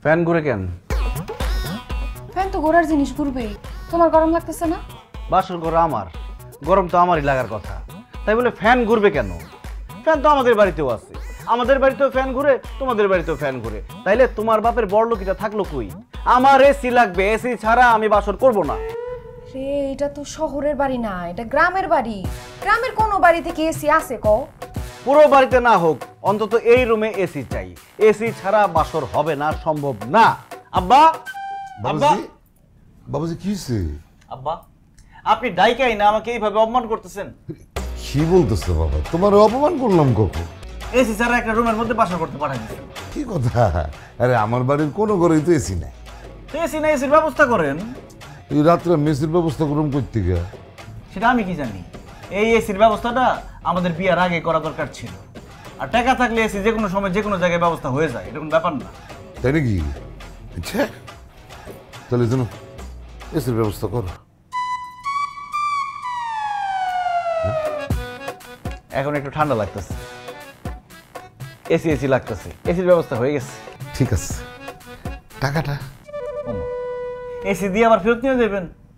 Fan ঘুরে কেন? Fan তো ঘোরার জিনিস ঘুরবেই। তোমার গরম লাগতেছে না? বাসর ঘর আমার, গরম তো আমারই লাগার কথা, তাই বলে ফ্যান ঘুরবে কেন? ফ্যান তো আমাদের বাড়িতেও আছে, আমাদের বাড়িতেও ফ্যান ঘুরে, তোমাদের বাড়িতেও ফ্যান ঘুরে, তাইলে তোমার বাপের বড়লোকিটা থাকলো কই? আমার এসি লাগবে, এসি ছাড়া আমি বাসর করব না। রে, এটা তো শহরের বাড়ি না, এটা গ্রামের বাড়ি। গ্রামের কোনো বাড়িতে কি এসি আছে কও? পুরো বাড়িতে না হোক, অন্তত এই রুমে এসি চাই। এসি ছাড়া বাসর হবে না, সম্ভব না। আব্বা, আব্বা, বাবুজি, বাবুজি কি হয়েছে? আব্বা, আপনি ডাইকাই না আমাকে এইভাবে অপমান করতেছেন। কি বলতেছো বাবা? তোমার অপমান করলাম কখন? এসি ছাড়া একটা রুমের মধ্যে বাসর করতে পাঠাই দিচ্ছেন। কি কথা? আরে আমার বাড়ির কোনো ঘরেই তো এসি নাই। তো এসি না, এসির ব্যবস্থা করেন। এই রাত্রে মেসির ব্যবস্থা করুন করতে গিয়া। সেটা আমি কি জানি? এই এসির ব্যবস্থাটা আমাদের বিয়ার আগে করা দরকার ছিল। আর টাকা থাকলে এসি যে কোনো সময় যে কোনো জায়গায় ব্যবস্থা হয়ে যায়, এটা কোনো ব্যাপার না। তাই নাকি? আচ্ছা, তাহলে যেন এসির ব্যবস্থা করো। এখন একটু ঠান্ডা লাগতেছে, এসি এসি লাগতেছে, এসির ব্যবস্থা হয়ে গেছে। ঠিক আছে, টাকাটা এসি দিয়ে আবার ফেরত নিয়ে যাবেন?